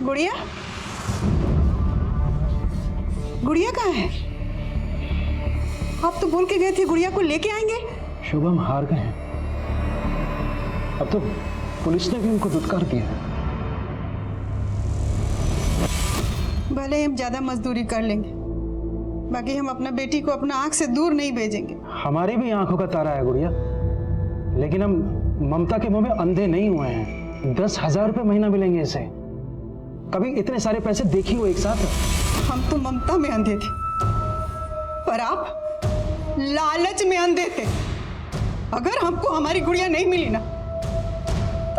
गुड़िया, गुड़िया कहाँ है? आप तो बोल के गए थे गुड़िया को लेके आएंगे। शुभम हार गए हैं। अब तो पुलिस ने भी उनको दुत्कार दिया। भले हम ज्यादा मजदूरी कर लेंगे, बाकी हम अपना बेटी को अपना आंख से दूर नहीं भेजेंगे। हमारी भी आंखों का तारा है गुड़िया, लेकिन हम ममता के मुंह में अंधे नहीं हुए हैं। 10,000 रुपये महीना मिलेंगे इसे। कभी इतने सारे पैसे देखी हो एक साथ? हम तो ममता में अंधे थे, पर आप लालच में अंधे थे। अगर हमको हमारी गुड़िया नहीं मिली ना,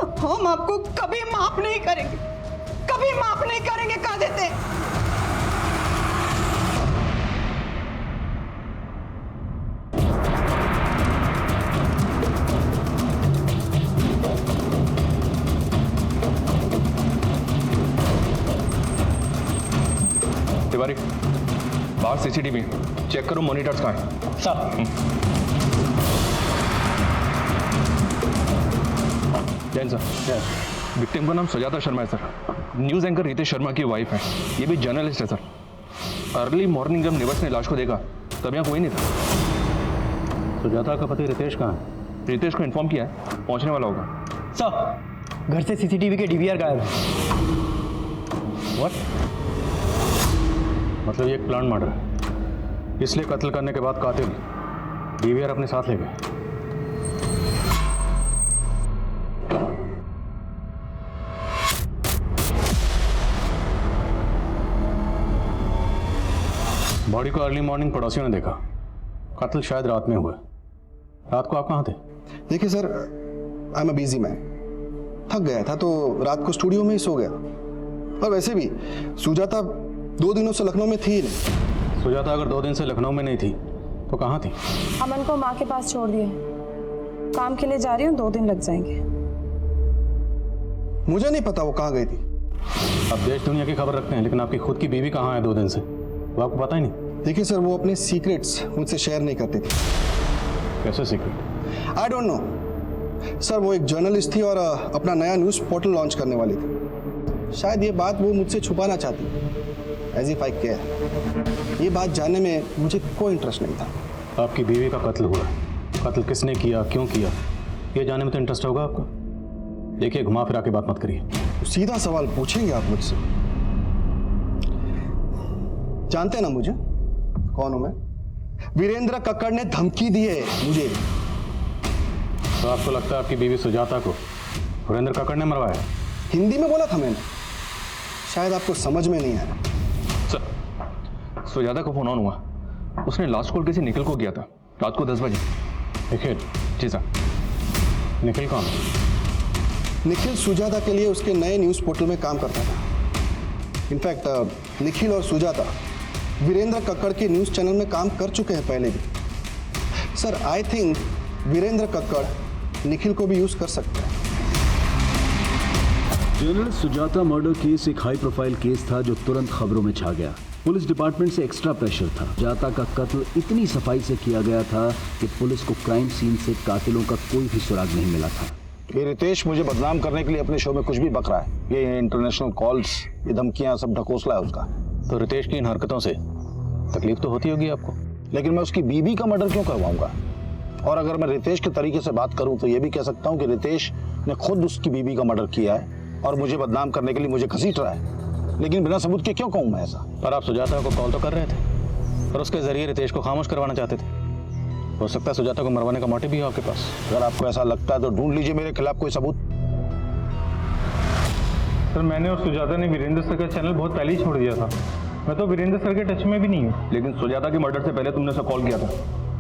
तो हम आपको कभी माफ नहीं करेंगे, कभी माफ नहीं करेंगे, कह देते। तिवारी, बाहर सीसीटीवी चेक करो, मॉनिटर्स कहाँ हैं? साहब। जैन सर, विक्टिम का नाम सुजाता शर्मा है sir. News anchor Ritesh Sharma की वाइफ है। ये भी जर्नलिस्ट है सर। अर्ली मॉर्निंग जब निवास ने लाश को देखा तब यहाँ कोई नहीं था। सुजाता का पति रितेश कहाँ है? रितेश को इन्फॉर्म किया है, पहुँचने वाला होगा। साहब, घर से सीसीटीवी के डीवीआर गायब है। व्हाट? मतलब ये एक प्लान मर्डर है, इसलिए कत्ल करने के बाद कातिल डीवीआर अपने साथ ले गए। बॉडी को अर्ली मॉर्निंग पड़ोसियों ने देखा। कत्ल शायद रात में हुआ। रात को आप कहाँ थे? देखिए sir, I am a busy man. थक गया था तो रात को स्टूडियो में ही सो गया। और वैसे भी सुजाता 2 दिनों से लखनऊ में थी ही नहीं। सुजाता अगर 2 दिन से लखनऊ में नहीं थी तो कहाँ थी? अमन को माँ के पास छोड़ दिया। काम के लिए जा रही हूँ, 2 दिन लग जाएंगे। मुझे नहीं पता वो कहाँ गई थी। आप देश दुनिया की खबर रखते हैं, लेकिन आपकी खुद की बीवी कहाँ है 2 दिन से, वो आपको पता ही नहीं। देखिए सर, वो अपने सीक्रेट्स मुझसे शेयर नहीं करती थी। कैसे secret? I don't know sir. वो एक जर्नलिस्ट थी और अपना नया न्यूज़ पोर्टल लॉन्च करने वाली थी। शायद ये बात वो मुझसे छुपाना चाहती, एज इफ आई केयर। ये बात जानने में मुझे कोई इंटरेस्ट नहीं था। आपकी बीवी का कत्ल हुआ, कत्ल किसने किया, क्यों किया, ये जानने में तो इंटरेस्ट होगा आपको। देखिए, घुमा फिरा के बात मत करिए। तो सीधा सवाल पूछेंगे आप मुझसे? जानते हैं ना मुझे, कौन हूं मैं? वीरेंद्र कक्कड़ ने धमकी दी है मुझे। तो आपको लगता है आपकी बीवी सुजाता को वीरेंद्र कक्कड़ ने मरवाया? हिंदी में बोला था मैंने, शायद आपको समझ में नहीं आया। सर, सुजाता को फोन ऑन हुआ। उसने लास्ट कॉल किसी निखिल को किया था रात को 10 बजे। निखिल? जी सर। निखिल कौन? निखिल सुजाता के लिए उसके नए न्यूज़ पोर्टल में काम करता था। इनफैक्ट निखिल और सुजाता वीरेंद्र कक्कड़ के न्यूज़ चैनल में काम कर चुके हैं पहले भी। Sir, I think Virendra Kakkar Nikhil को भी यूज़ कर सकते हैं। जर्नलिस्ट सुजाता मर्डर केस एक हाई प्रोफाइल केस था जो तुरंत खबरों में छा गया। पुलिस डिपार्टमेंट से एक्स्ट्रा प्रेशर था। सुजाता का कत्ल इतनी सफाई से किया गया था कि पुलिस को क्राइम सीन से कातिलों का कोई भी सुराग नहीं मिला था। ये रितेश मुझे बदनाम करने के लिए अपने शो में कुछ भी बक रहा है। ये इंटरनेशनल कॉल्स, ये धमकियां सब ढकोसला है उसका। तो रितेश की इन हरकतों से तकलीफ तो होती होगी आपको, लेकिन मैं उसकी बीवी का मर्डर क्यों करवाऊंगा? और अगर मैं रितेश के तरीके से बात करूं तो ये भी कह सकता हूं कि रितेश ने खुद उसकी बीवी का मर्डर किया है और मुझे बदनाम करने के लिए मुझे घसीट रहा है। लेकिन बिना सबूत के क्यों कहूं मैं ऐसा? पर आप सुजाता को कॉल तो कर रहे थे और उसके जरिए रितेश को खामोश करवाना चाहते थे। हो सकता है सुजाता को मरवाने का मोटिव भी हो आपके पास। अगर आपको ऐसा लगता है तो ढूंढ लीजिए मेरे खिलाफ कोई सबूत। सर, मैंने और सुजाता ने वीरेंद्र सर का चैनल बहुत पहले ही छोड़ दिया था। मैं तो वीरेंद्र सर के टच में भी नहीं हूँ। लेकिन सुजाता के मर्डर से पहले तुमने उसे कॉल किया था,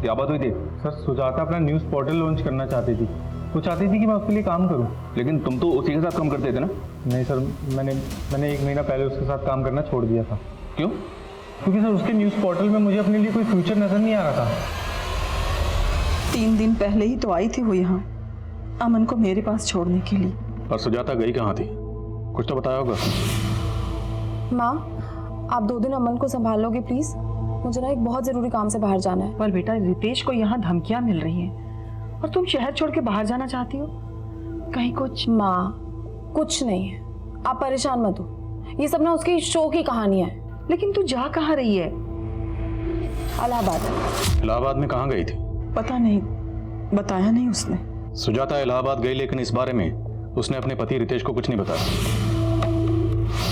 क्या बात हुई थी? सर, सुजाता अपना न्यूज़ पोर्टल लॉन्च करना चाहती थी। वो चाहती थी कि मैं उसके लिए काम करूं। लेकिन तुम तो उसी के साथ काम करते थे ना? नहीं सर, मैंने 1 महीना पहले उसके साथ काम करना छोड़ दिया था। क्यों? क्योंकि सर उसके न्यूज़ पोर्टल में मुझे अपने लिए कोई फ्यूचर नज़र नहीं आ रहा था। 3 दिन पहले ही तो आई थी वो यहाँ अमन को मेरे पास छोड़ने के लिए। पर सुजाता गई कहाँ थी, कुछ तो बताया होगा। माँ, आप 2 दिन अमन को संभाल लोगे प्लीज? मुझे ना एक बहुत जरूरी काम से बाहर जाना है। पर बेटा, रितेश को यहाँ धमकियां मिल रही हैं और तुम शहर छोड़ के बाहर जाना चाहती हो, कहीं कुछ? माँ, कुछ नहीं है, आप परेशान मत हो। ये सब ना उसकी शो की कहानी है। लेकिन तू जा कहाँ रही है? इलाहाबाद। इलाहाबाद में कहाँ गई थी? पता नहीं, बताया नहीं उसने। सुजाता इलाहाबाद गई, लेकिन इस बारे में उसने अपने पति रितेश को कुछ नहीं बताया।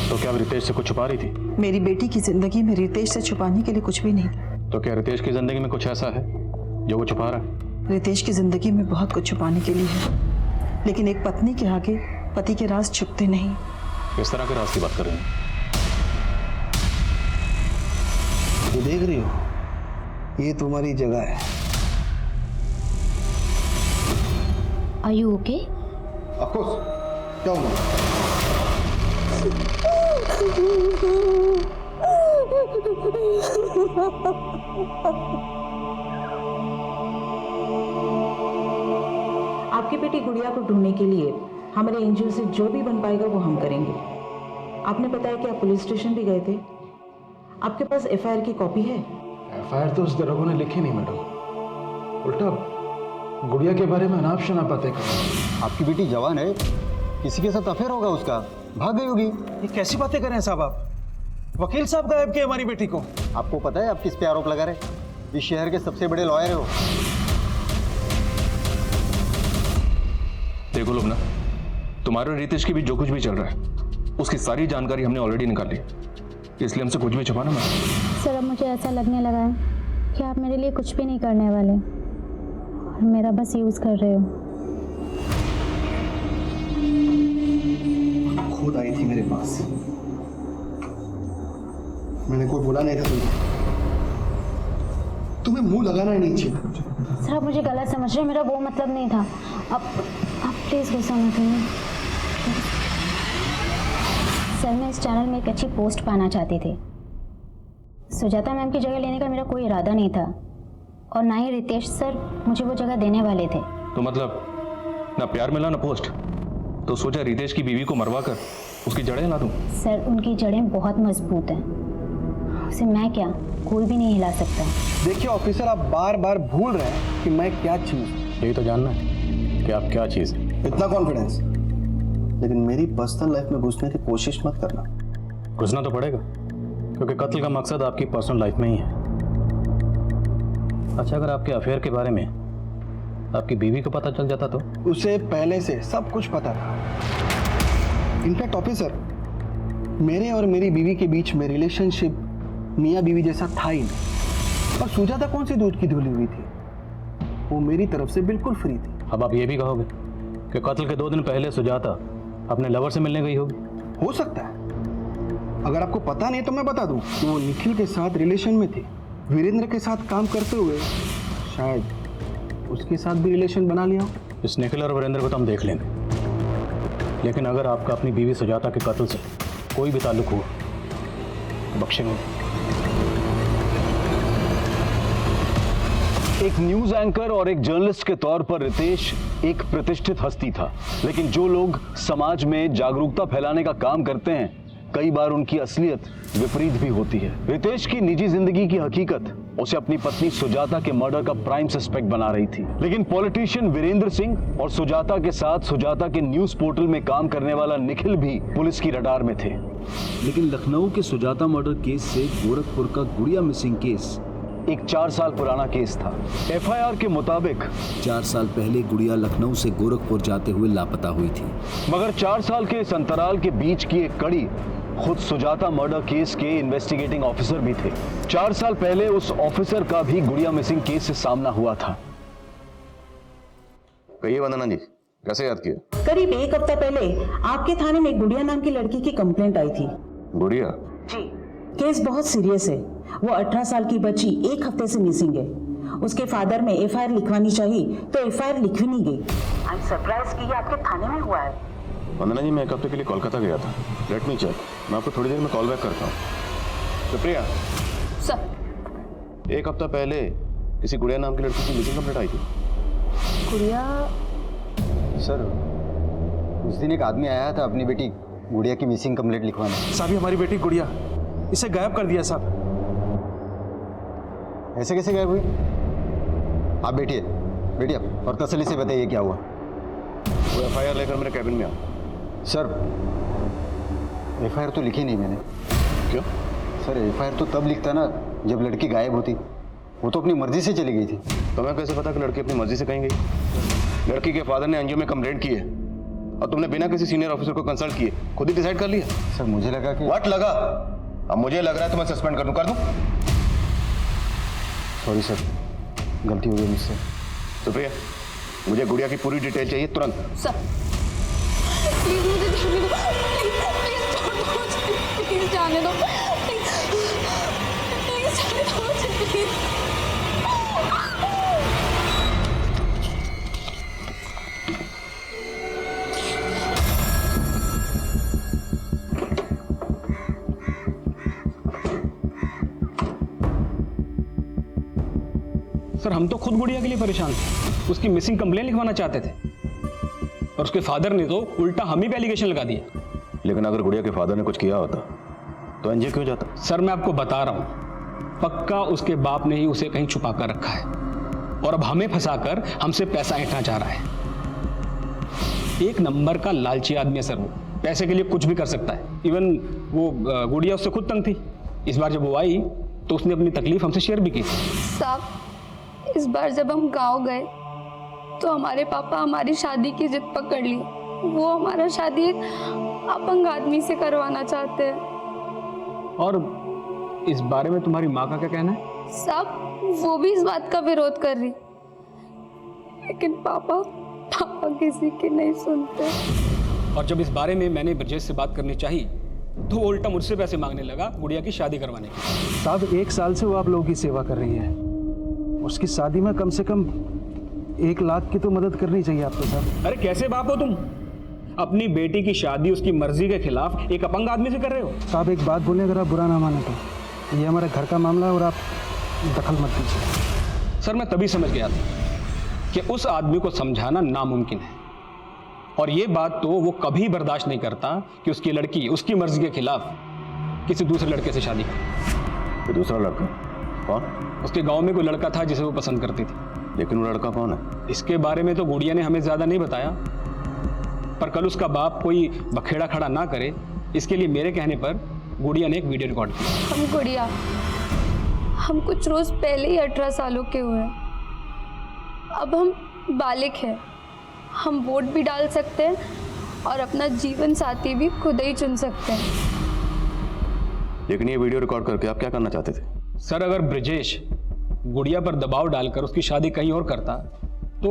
तो क्या वो रितेश से कुछ छुपा रही थी? मेरी बेटी की जिंदगी में रितेश से छुपाने के लिए कुछ भी नहीं था। तो क्या रितेश की जिंदगी में कुछ ऐसा है जो वो छुपा रहा है? रितेश की जिंदगी में बहुत कुछ छुपाने के लिए है, लेकिन एक पत्नी के आगे पति के राज छुपते नहीं। किस तरह के राज की बात कर रहे हैं? ये देख रही हो, ये तुम्हारी जगह है। Are you okay? Of course, क्या हुआ? आपकी बेटी गुड़िया को ढूंढने के लिए हमारे एनजीओ से जो भी बन पाएगा वो हम करेंगे। आपने बताया कि आप पुलिस स्टेशन भी गए थे। आपके पास एफआईआर की कॉपी है? एफआईआर तो उस दरोगा ने लिखी नहीं मैडम, उल्टा गुड़िया के बारे में अनाप शनाप बातें कर रहे हैं। आपकी बेटी जवान है, किसी के साथ अफेयर होगा उसका, भाग गई होगी। ये कैसी बातें कर रहे हैं साहब आप? वकील साहब गायब किए हमारी बेटी को। आपको पता है आप किस पे आरोप लगा रहे? इस शहर के सबसे बड़े लॉयर हो। देखो लोग ना, तुम्हारे और रितेश के बीच जो कुछ भी चल रहा है उसकी सारी जानकारी हमने ऑलरेडी निकाल ली, इसलिए हमसे कुछ भी छुपाना मत। सर अब मुझे ऐसा लगने लगा है कि आप मेरे लिए कुछ भी नहीं करने वाले और मेरा बस यूज़ कर रहे हो। खुद आई थी मेरे पास, मैंने कोई बोला नहीं था तुम्हें मुंह लगाना ही नहीं चाहिए। सर आप मुझे गलत समझ रहे हैं, मेरा वो मतलब नहीं था। आप प्लीज़ गुस्सा मत करिए। सर मैं इस चैनल में एक अच्छी पोस्ट पाना चाहती थी। सुजाता मैम की जगह लेने का मेरा कोई इरादा नहीं था और ना ही रितेश सर मुझे वो जगह देने वाले थे। तो मतलब ना प्यार मिला ना पोस्ट, तो सोचा रितेश की बीवी को मरवा कर उसकी जड़ें हिला दूं। सर उनकी जड़ें बहुत मजबूत हैं, उसे मैं क्या कोई भी नहीं हिला सकता। देखिए ऑफिसर, आप बार बार भूल रहे हैं कि मैं क्या चीज। यही तो जानना है कि आप क्या चीज़ है। इतना कॉन्फिडेंस, लेकिन मेरी पर्सनल लाइफ में घुसने की कोशिश मत करना। घुसना तो पड़ेगा क्योंकि कत्ल का मकसद आपकी पर्सनल लाइफ में ही है। अच्छा अगर आपके अफेयर के बारे में आपकी बीवी को पता चल जाता तो? उसे पहले से सब कुछ पता था। इनफैक्ट ऑफिसर, मेरे और मेरी बीवी के बीच में रिलेशनशिप मियाँ बीवी जैसा था ही नहीं। और सुजाता कौन सी दूध की धुली हुई थी, वो मेरी तरफ से बिल्कुल फ्री थी। अब आप ये भी कहोगे कि कत्ल के 2 दिन पहले सुजाता अपने लवर से मिलने गई होगी? हो सकता है, अगर आपको पता नहीं तो मैं बता दूं कि वो निखिल के साथ रिलेशन में थी। वीरेंद्र के साथ काम करते हुए शायद उसके साथ भी रिलेशन बना लिया हो। इस निखिल और वीरेंद्र को तो हम देख लेंगे, लेकिन अगर आपका अपनी बीवी सुजाता के कत्ल से कोई भी ताल्लुक हुआ तो बख्शेंगे। एक न्यूज एंकर और एक जर्नलिस्ट के तौर पर रितेश एक प्रतिष्ठित हस्ती था, लेकिन जो लोग समाज में जागरूकता फैलाने का काम करते हैं कई बार उनकी असलियत विपरीत भी होती है। रितेश की निजी जिंदगी की हकीकत उसे अपनी पत्नी सुजाता के मर्डर का प्राइम सस्पेक्ट बना रही थी, लेकिन पॉलिटिशियन वीरेंद्र सिंह और सुजाता के साथ सुजाता के न्यूज पोर्टल में काम करने वाला निखिल भी पुलिस की रडार में थे। लेकिन लखनऊ के सुजाता मर्डर केस से गोरखपुर का गुड़िया मिसिंग केस एक 4 साल पुराना केस था। एफआईआर के मुताबिक 4 साल पहले गुड़िया लखनऊ से गोरखपुर जाते हुए लापता हुई थी, मगर 4 साल के इस अंतराल के बीच की एक कड़ी खुद सुजाता मर्डर केस के इन्वेस्टिगेटिंग ऑफिसर भी थे। 4 साल पहले उस ऑफिसर का भी गुड़िया मिसिंग केस से सामना हुआ था। कहिए वंदना जी, कैसे याद किया? करीब 1 हफ्ता पहले आपके थाने में गुड़िया नाम की लड़की की कंप्लेंट आई थी। गुड़िया? जी, केस बहुत सीरियस है। वो 18 साल की बच्ची 1 हफ्ते से मिसिंग है। उसके फादर में एफआईआर लिखवानी चाहिए तो एफआईआर लिखवी नहीं गई। आई एम सरप्राइज कि ये आपके थाने में हुआ है। वंदना जी, मैं 1 हफ्ते के लिए कोलकाता गया था। लेट मी चेक, मैं आपको थोड़ी देर में कॉल बैक करता हूँ। सुप्रिया सर 1 हफ्ता पहले किसी गुड़िया नाम की लड़की की मिसिंग कंप्लेंट आई थी। गुड़िया? सर उस दिन एक आदमी आया था अपनी बेटी गुड़िया की मिसिंग कंप्लेंट लिखवाने। साहब हमारी बेटी गुड़िया, इसे गायब कर दिया साहब। ऐसे कैसे गायब हुई? आप बैठिए और तसल्ली से बताइए क्या हुआ। वो एफआईआर लेकर मेरे कैबिन में आओ। सर एफआईआर तो लिखी नहीं मैंने। क्यों? सर एफआईआर तो तब लिखता ना जब लड़की गायब होती। वो तो अपनी मर्जी से चली गई थी। तुम्हें कैसे पता कि लड़की अपनी मर्जी से कहीं गई? लड़की के फादर ने एनजीओ में कंप्लेंट की है और तुमने बिना किसी सीनियर ऑफिसर को कंसल्ट किए खुद ही डिसाइड कर लिया? सर मुझे लगा कि व्हाट लगा? अब मुझे लग रहा है तुम्हें सस्पेंड कर दूं। सॉरी सर, गलती हो गई मुझसे। सुप्रिया, मुझे गुड़िया की पूरी डिटेल चाहिए तुरंत। सर प्लीज मुझे जाने दो, प्लीज छोड़ दो मुझे, प्लीज जाने दो, प्लीज जाने दो मुझे, प्लीज। सर हम तो खुद गुड़िया के लिए परेशान थे, उसकी मिसिंग कंप्लेन लिखवाना चाहते थे और उसके फादर ने तो उल्टा हम ही पे एलिगेशन लगा दिया। लेकिन अगर गुड़िया के फादर ने कुछ किया होता तो एनजीओ क्यों जाता? सर मैं आपको बता रहा हूं, पक्का उसके बाप ने ही उसे कहीं छुपा कर रखा है और अब हमें फंसाकर हमसे पैसा ऐंठना चाह रहा है। एक नंबर का लालची आदमी है सर, वो पैसे के लिए कुछ भी कर सकता है। इवन वो गुड़िया उससे खुद तंग थी। इस बार जब वो आई तो उसने अपनी तकलीफ हमसे शेयर भी की। साहब इस बार जब हम गांव गए तो हमारे पापा हमारी शादी की जिद पकड़ ली। वो हमारा शादी एक अपंग आदमी से करवाना चाहते हैं। और इस बारे में तुम्हारी माँ का क्या कहना है? साहब वो भी इस बात का विरोध कर रही, लेकिन पापा किसी की नहीं सुनते। और जब इस बारे में मैंने ब्रजेश से बात करनी चाहिए तो वो उल्टा मुझसे पैसे मांगने लगा गुड़िया की शादी करवाने की। साहब 1 साल से वो आप लोगों की सेवा कर रही है, उसकी शादी में कम से कम 1 लाख की तो मदद करनी चाहिए आपको साहब। अरे कैसे बाप हो तुम? अपनी बेटी की शादी उसकी मर्जी के खिलाफ एक अपंग आदमी से कर रहे हो। साहब एक बात बोले, अगर आप बुरा ना माने तो ये हमारे घर का मामला है और आप दखल मत दीजिए। सर मैं तभी समझ गया था कि उस आदमी को समझाना नामुमकिन है और ये बात तो वो कभी बर्दाश्त नहीं करता कि उसकी लड़की उसकी मर्जी के खिलाफ किसी दूसरे लड़के से शादी करे। तो दूसरा लड़का कौन? उसके गांव में कोई लड़का था जिसे वो पसंद करती थी। लेकिन वो लड़का कौन है? इसके बारे में तो गुड़िया ने हमें ज्यादा नहीं बताया, पर कल उसका बाप कोई बखेड़ा खड़ा ना करे इसके लिए मेरे कहने पर गुड़िया ने एक वीडियो रिकॉर्ड किया। हम कुछ रोज पहले ही 18 सालों के हुए, अब हम बालिग हैं, हम वोट भी डाल सकते हैं और अपना जीवन साथी भी खुद ही चुन सकते हैं। लेकिन ये वीडियो रिकॉर्ड करके आप क्या करना चाहते थे? सर अगर ब्रजेश गुड़िया पर दबाव डालकर उसकी शादी कहीं और करता तो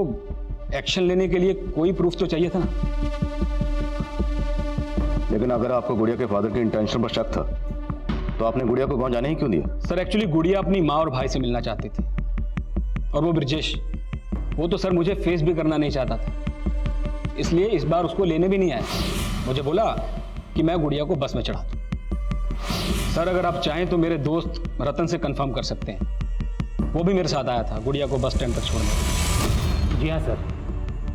एक्शन लेने के लिए कोई प्रूफ तो चाहिए था ना। लेकिन अगर आपको गुड़िया के फादर के इंटेंशन पर शक था तो आपने गुड़िया को गांव जाने ही क्यों दिया? सर एक्चुअली गुड़िया अपनी माँ और भाई से मिलना चाहती थी और वो ब्रजेश वो तो सर मुझे फेस भी करना नहीं चाहता था, इसलिए इस बार उसको लेने भी नहीं आया। मुझे बोला कि मैं गुड़िया को बस में चढ़ा दूं। सर अगर आप चाहें तो मेरे दोस्त रतन से कंफर्म कर सकते हैं, वो भी मेरे साथ आया था गुड़िया को बस स्टैंड तक छोड़ने। जी हाँ सर,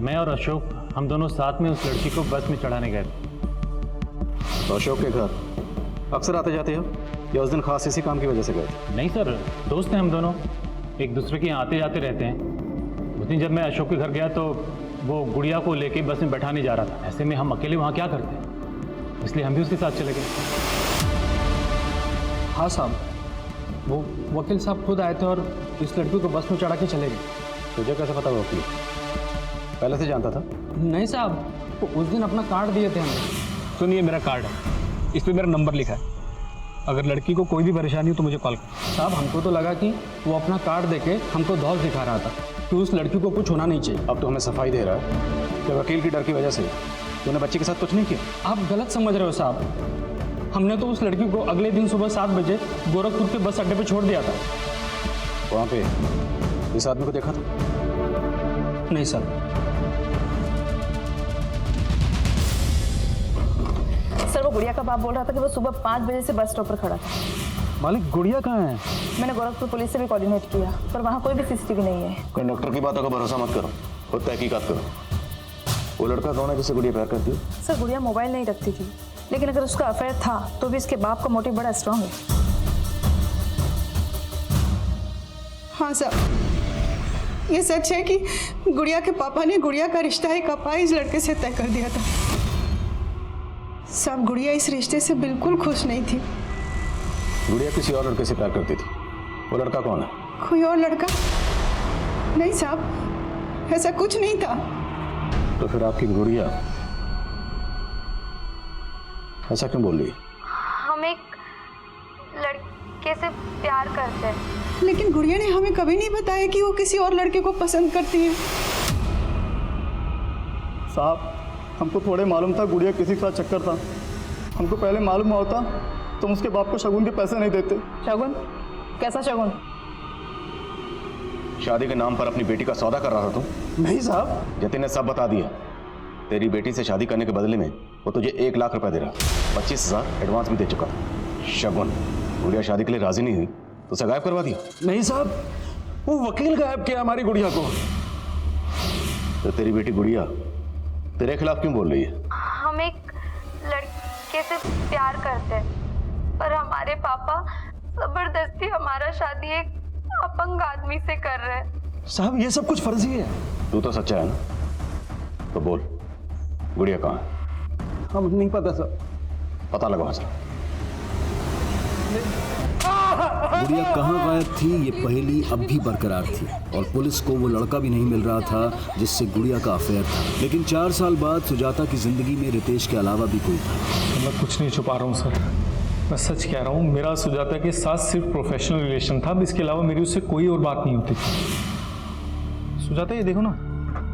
मैं और अशोक हम दोनों साथ में उस लड़की को बस में चढ़ाने गए थे। तो अशोक के घर अक्सर आते जाते हो या उस दिन खास इसी काम की वजह से गए थे? नहीं सर, दोस्त हैं हम दोनों, एक दूसरे के यहाँ आते जाते रहते हैं। उस दिन जब मैं अशोक के घर गया तो वो गुड़िया को लेके बस में बैठाने जा रहा था। ऐसे में हम अकेले वहाँ क्या करते, इसलिए हम भी उसके साथ चले गए। हाँ साहब, वो वकील साहब खुद आए थे और इस लड़की को बस में चढ़ा के चले गए। तुझे कैसे पता वकील? पहले से जानता था? नहीं साहब, तो उस दिन अपना कार्ड दिए थे हमें। सुनिए मेरा कार्ड है, इस पर मेरा नंबर लिखा है, अगर लड़की को कोई भी परेशानी हो तो मुझे कॉल कर। साहब हमको तो लगा कि वो अपना कार्ड देके हमको धौल दिखा रहा था कि उस लड़की को कुछ होना नहीं चाहिए। अब तो हमें सफाई दे रहा है कि वकील की डर की वजह से तूने बच्ची के साथ कुछ नहीं किया। आप गलत समझ रहे हो साहब, हमने तो उस लड़की को अगले दिन सुबह 7 बजे गोरखपुर के बस अड्डे पे छोड़ दिया था। वहाँ पे इस आदमी को देखा था? नहीं सर। सर वो गुड़िया का बाप बोल रहा था कि वो सुबह 5 बजे से बस स्टॉप पर खड़ा था। मालिक गुड़िया कहाँ है? मैंने गोरखपुर पुलिस से भी कोऑर्डिनेट किया, पर वहाँ कोई भी सीसीटीवी नहीं है। कंडक्टर की बातों का भरोसा मत करो, खुद तहकीकात करो। वो लड़का कौन है जिससे गुड़िया प्यार करती है? सर गुड़िया मोबाइल नहीं रखती थी, लेकिन अगर उसका अफेयर था तो भी इसके बाप का मोटिव बड़ा स्ट्रांग है। हाँ साहब, ये सच है कि गुड़िया के पापा ने गुड़िया का रिश्ता एक अपाहिज लड़के से तय कर दिया था। सब गुड़िया इस रिश्ते से बिल्कुल खुश नहीं थी। गुड़िया किसी और लड़के से प्यार करती थी। वो लड़का कौन है? कोई और लड़का? नहीं साहब, ऐसा कुछ नहीं था। तो फिर आपकी गुड़िया ऐसा क्यों बोल रही है? हम एक लड़के से प्यार करते हैं। लेकिन गुड़िया ने हमें कभी नहीं बताया कि वो किसी और लड़के को पसंद करती है। साहब, हमको थोड़े मालूम था गुड़िया किसी का चक्कर था। हमको पहले मालूम होता तुम उसके बाप को शगुन के पैसे नहीं देते। शगुन? कैसा शगुन? शादी के नाम पर अपनी बेटी का सौदा कर रहा था तुम? नहीं साहब। जतिन ने सब बता दिया। तेरी बेटी से शादी करने के बदले में वो तुझे 1 लाख रुपए दे रहा, 25,000 एडवांस भी दे चुका था। शगुन, गुड़िया शादी के लिए राजी नहीं हुई तो उसे गायब करवा दिया? नहीं साहब, वो वकील गायब किया हमारी गुड़िया को। तो तेरी बेटी गुड़िया तेरे खिलाफ क्यों बोल रही है? हम एक लड़के से प्यार करते हैं, पर हमारे पापा जबरदस्ती हमारा शादी एक अपंग आदमी से कर रहे हैं। साहब, ये सब कुछ फर्जी है। तू तो सच्चा है ना? तो बोल, गुड़िया कहाँ है? हम नहीं पता सर। पता लगाओ सर। गुड़िया कहाँ गायब थी ये पहेली अब भी बरकरार थी और पुलिस को वो लड़का भी नहीं मिल रहा था जिससे गुड़िया का अफेयर था। लेकिन 4 साल बाद सुजाता की जिंदगी में रितेश के अलावा भी कोई था। मैं कुछ नहीं छुपा रहा हूँ सर, मैं सच कह रहा हूँ। मेरा सुजाता के साथ सिर्फ प्रोफेशनल रिलेशन था, इसके अलावा मेरी उससे कोई और बात नहीं होती थी। सुजाता, ये देखो ना,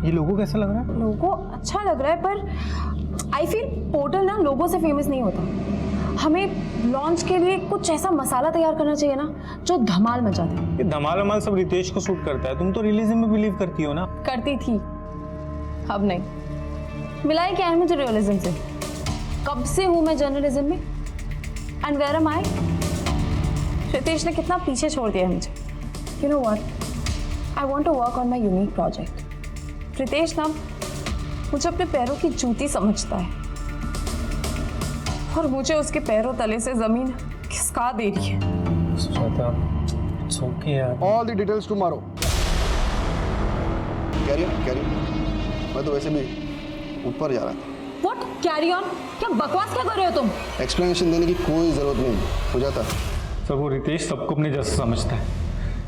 ये लोगो कैसा लग रहा है? लोगो अच्छा लग रहा है, पर आई फील पोर्टल ना लोगो से फेमस नहीं होता। हमें लॉन्च के लिए कुछ ऐसा मसाला तैयार करना चाहिए ना जो धमाल मचा दे। ये धमाल वमाल सब रितेश को सूट करता है। तुम तो रियलिज्म में बिलीव करती हो ना? करती थी, अब नहीं। मिलाए क्या है मुझे रियलिज्म से? कब से हूं मैं जर्नलिज्म में? And where am I? Ritesh ने कितना पीछे छोड़ दिया है मुझे। You know what, I want to work on my unique project. Ritesh ना मुझे अपने पैरों की जूती समझता है और मुझे उसके पैरों तले से जमीन खिसका दे रही है। सुजाता, it's okay यार। All the details tomorrow. Carry on. मैं तो वैसे भी ऊपर जा रहा था। What carry on? क्या बकवास क्या कर रहे हो तुम? एक्सप्लेनेशन देने की कोई जरूरत नहीं हो जाता। सर, वो रितेश सबको अपने जैसा समझता है।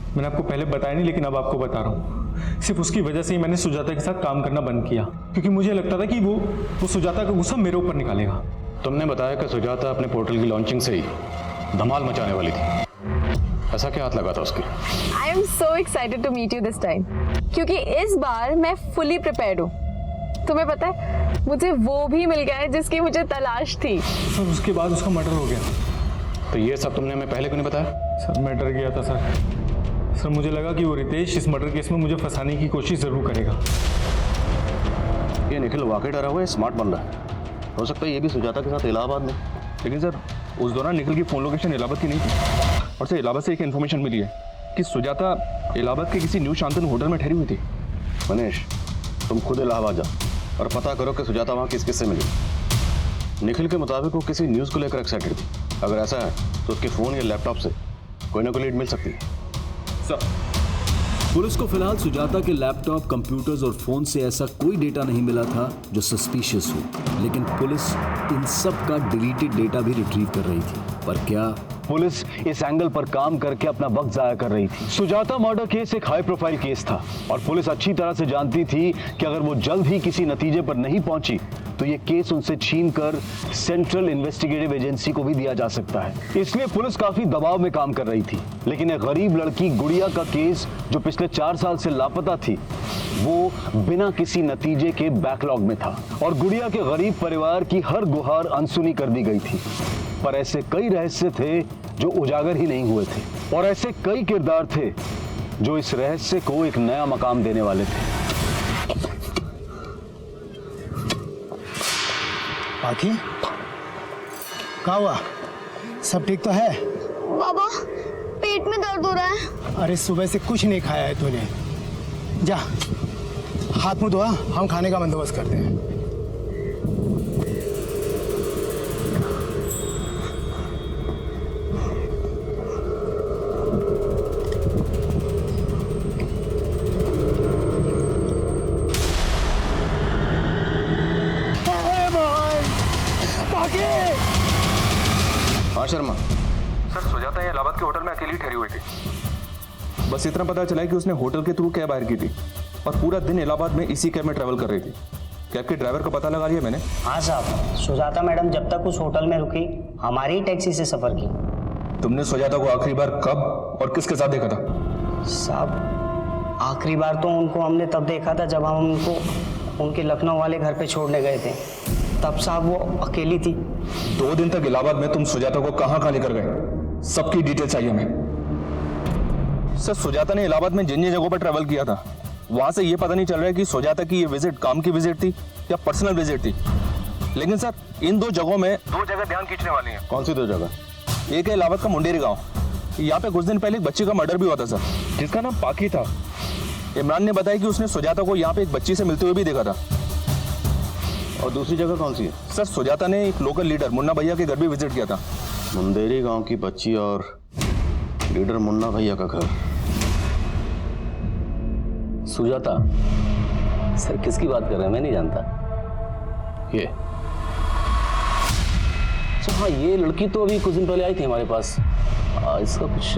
मैंने आपको पहले बताया नहीं, लेकिन अब आपको बता रहा हूँ। सिर्फ उसकी वजह से ही मैंने सुजाता के साथ काम करना बंद किया, क्योंकि मुझे लगता था कि वो सुजाता का गुस्सा मेरे ऊपर निकालेगा। तुमने बताया कि सुजाता अपने पोर्टल की लॉन्चिंग से ही धमाल मचाने वाली थी। ऐसा क्या हाथ लगा था उसके? I am so excited to meet you this time, क्योंकि इस बार मैं फुली प्रिपेयर्ड हूँ। तुम्हें पता है, मुझे वो भी मिल गया है जिसकी मुझे तलाश थी। सर, उसके बाद उसका मर्डर हो गया। तो ये सब तुमने हमें पहले क्यों नहीं बताया? सर, मैं डर गया था सर। मुझे लगा कि वो रितेश इस मर्डर केस में मुझे फंसाने की कोशिश जरूर करेगा। ये निखिल वाकई डरा हुआ है, स्मार्ट बन रहा है। हो सकता है ये भी सुजाता के साथ इलाहाबाद में। लेकिन सर, उस दौरान निखिल की फ़ोन लोकेशन इलाहाबाद की नहीं थी और सर इलाहाबाद से एक इन्फॉर्मेशन मिली है कि सुजाता इलाहाबाद के किसी न्यू शांतनु होटल में ठहरी हुई थी। मनीष, तुम खुद इलाहाबाद जाओ और पता करो कि सुजाता वहाँ किस किससे मिली। निखिल के मुताबिक वो किसी न्यूज़ को लेकर एक्साइटेड थी। अगर ऐसा है तो उसके फ़ोन या लैपटॉप से कोई ना कोई लीड मिल सकती है। सर, पुलिस को फिलहाल सुजाता के लैपटॉप, कंप्यूटर्स और फोन से ऐसा कोई डेटा नहीं मिला था जो सस्पिशियस हो, लेकिन पुलिस इन सब का डिलीटेड डेटा भी रिट्रीव कर रही थी। पर क्या पुलिस इस एंगल पर काम करके अपना वक्त जाया कर रही थी? सुजाता मर्डर केस एक हाई प्रोफाइल केस था और पुलिस अच्छी तरह से जानती थी कि अगर वो जल्द ही किसी नतीजे पर नहीं पहुंची तो ये केस उनसे छीनकर सेंट्रल इन्वेस्टिगेटिव एजेंसी को भी दिया जा सकता है। इसलिए पुलिस काफी दबाव में काम कर रही थी। लेकिन एक गरीब लड़की गुड़िया का केस जो पिछले 4 साल से लापता थी, वो बिना किसी नतीजे के बैकलॉग में था और गुड़िया के गरीब परिवार की हर गुहार अनसुनी कर दी गई थी। पर ऐसे कई रहस्य थे जो उजागर ही नहीं हुए थे और ऐसे कई किरदार थे जो इस रहस्य को एक नया मकाम देने वाले थे। बाकी क्या हुआ? सब ठीक तो है? बाबा, पेट में दर्द हो रहा है। अरे सुबह से कुछ नहीं खाया है तूने। जा हाथ मुंह धोआ, हम खाने का बंदोबस्त करते हैं। हाँ शर्मा। सर सुजाता ये इलाहाबाद के होटल में अकेली ठहरी हुई थी। बस इतना पता चला कि उसने होटल के थ्रू कैब हायर की थी और पूरा दिन इलाहाबाद में इसी कैब में ट्रैवल कर रही थी। कैब के ड्राइवर का पता लगा लिया मैंने। हाँ साहब, सुजाता मैडम जब तक उस होटल में रुकी हमारी टैक्सी से सफर की। तुमने सुजाता को आखिरी बार कब और किसके साथ देखा था? साहब आखिरी बार तो उनको हमने तब देखा था जब हम उनको उनके लखनऊ वाले घर पे छोड़ने गए थे। तब साहब वो अकेली थी। 2 दिन तक इलाहाबाद में तुम सुजाता को कहाँ लेकर गए? सबकी डिटेल चाहिए हमें। सर सुजाता ने इलाहाबाद में जिन जगहों पर ट्रैवल किया था वहां से ये पता नहीं चल रहा है कि सुजाता की ये विजिट काम की विजिट थी या पर्सनल विजिट थी। लेकिन सर इन 2 जगहों में 2 जगह ध्यान खींचने वाली हैं। कौन सी 2 जगह? एक है इलाहाबाद का मुंडेरी गांव। यहाँ पे कुछ दिन पहले एक बच्ची का मर्डर भी हुआ था सर, जिसका नाम पाकी था। इमरान ने बताया कि उसने सुजाता को यहाँ पे एक बच्ची से मिलते हुए भी देखा था। और दूसरी जगह कौन सी है? सर सुजाता ने एक लोकल लीडर मुन्ना भैया के घर भी विजिट किया था। मुंदेरी गांव की बच्ची और लीडर मुन्ना भैया का घर। सुजाता सर किसकी बात कर रहे हैं? मैं नहीं जानता। ये अच्छा हाँ, ये लड़की तो अभी कुछ दिन पहले आई थी हमारे पास। इसका कुछ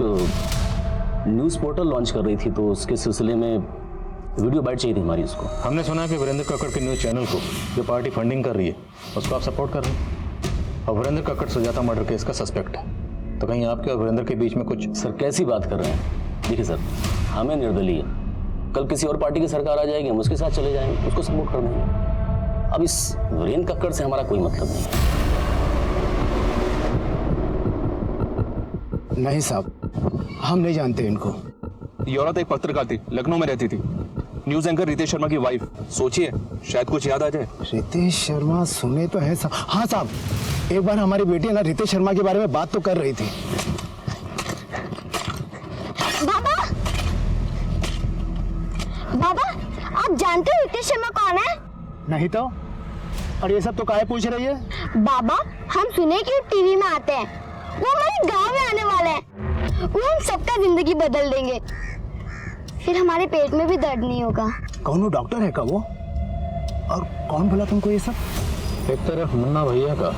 न्यूज़ पोर्टल लॉन्च कर रही थी तो उसके सिलसिले में वीडियो बाइट चाहिए थी हमारी उसको। हमने सुना है कि वीरेंद्र कक्कड़ के न्यूज़ चैनल को जो पार्टी फंडिंग कर रही है उसको आप सपोर्ट कर रहे हैं। और वीरेंद्र कक्कड़ सुजाता मर्डर केस का सस्पेक्ट है, तो कहीं आपके और वीरेंद्र के बीच में कुछ? सर कैसी बात कर रहे हैं? देखिए सर, हमें निर्दलीय, कल किसी और पार्टी की सरकार आ जाएगी हम उसके साथ चले जाएंगे, उसको सपोर्ट कर देंगे। अब इस वीरेंद्र कक्कड़ से हमारा कोई मतलब नहीं है। नहीं साहब, हम नहीं जानते इनको। ये औरत एक पत्रकार थी, लखनऊ में रहती थी, न्यूज एंकर रितेश शर्मा की वाइफ। सोचिए शायद कुछ याद आ जाए। रितेश शर्मा सुने तो है साहब। हाँ साहब, एक बार हमारी बेटी ना रितेश शर्मा के बारे में बात तो कर रही थी। बाबा, बाबा आप जानते हो रितेश शर्मा कौन है? नहीं तो, और ये सब तो काहे पूछ रही है? बाबा हम सुने कि वो टीवी में आते हैं, वो हमारे गांव में आने वाले हैं, वो हम सबका जिंदगी बदल देंगे, फिर हमारे पेट में भी दर्द नहीं होगा। कौन डॉक्टर है का वो? और कौन बोला तुमको ये सब? एक तरफ मुन्ना भैया का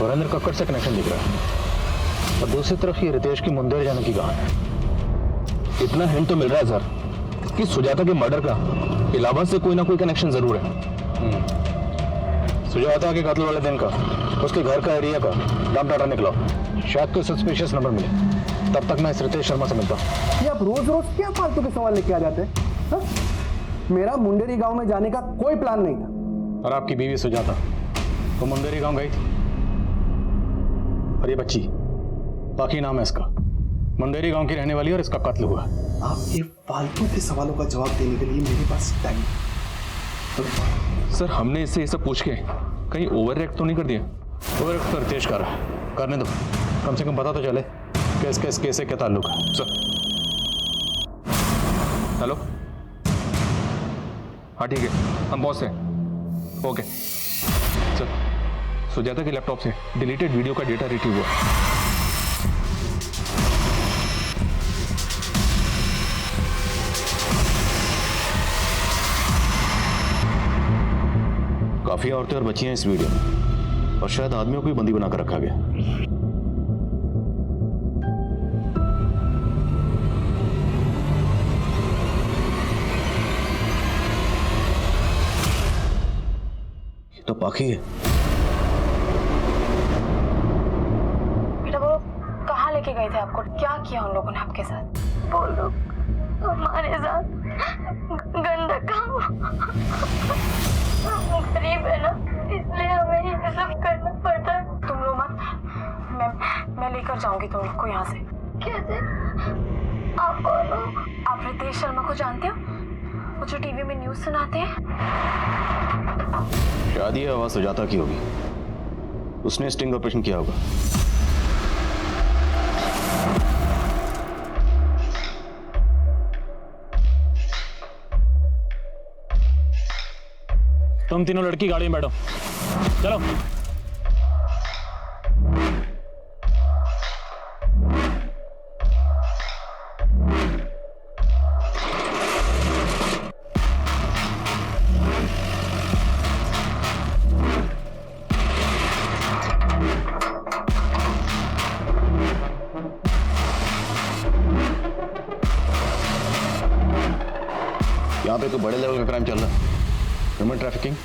वीरेंद्र कक्कड़ से कनेक्शन दिख रहा है और दूसरी तरफ ये रितेश की मुंदेर जाने की कहानी। इतना हिंट तो मिल रहा है सर कि सुजाता के मर्डर का इलाहाबाद से कोई ना कोई कनेक्शन जरूर है। सुजाता के कत्ल वाले दिन का उसके घर का एरिया का डाटा डाटा निकला, शायद कोई सस्पिशियस नंबर मिले। तब तक मैं इस रितेश शर्मा से मिलता हूँ। ये आप रोज रोज क्या फालतू के सवाल लेके आ जाते हैं? हाँ? मेरा मुंडेरी गांव में जाने का कोई प्लान नहीं था। और आपकी बीवी सुजाता वो मुंदेरी गांव गई थी, और ये बच्ची बाकी नाम है इसका, मुंदेरी गांव की रहने वाली और इसका कत्ल हुआ। आप ये फालतू के सवालों का जवाब देने के लिए मेरे पास टाइम। सर हमने इससे ये सब पूछ के कहीं ओवर रिएक्ट तो नहीं कर दिया? ओवर रिएक्ट तो रितेश कर रहा है, करने दो, कम से कम पता तो चले कि इसके इस केस से क्या ताल्लुक है। सर हेलो, हाँ ठीक है, हम बॉस हैं। ओके सर, सुजाता के लैपटॉप से डिलीटेड वीडियो का डेटा रिट्रीव हुआ। काफी औरतें और बच्चियां इस वीडियो में, और शायद आदमियों को भी बंदी बनाकर रखा गया। ये तो पाखी है। बेटा वो कहाँ लेके गए थे आपको? क्या किया उन लोगों ने आपके साथ? वो लोग हमारे साथ गंदा काम, गरीब है ना इसलिए हमें ये सब करना पड़ता है। तुम रो मत, मैं लेकर जाऊंगी तुम लोग को यहाँ से। कैसे? आप कौन हो? आप रितेश शर्मा को जानते हो, वो जो टीवी में न्यूज सुनाते हैं? शायद ये आवाज सुजाता की होगी, उसने स्टिंग ऑपरेशन किया होगा। तुम तीनों लड़की गाड़ी में बैठो, चलो। पे कोई बड़े लेवल का क्राइम चल रहा है, ह्यूमन ट्रैफिकिंग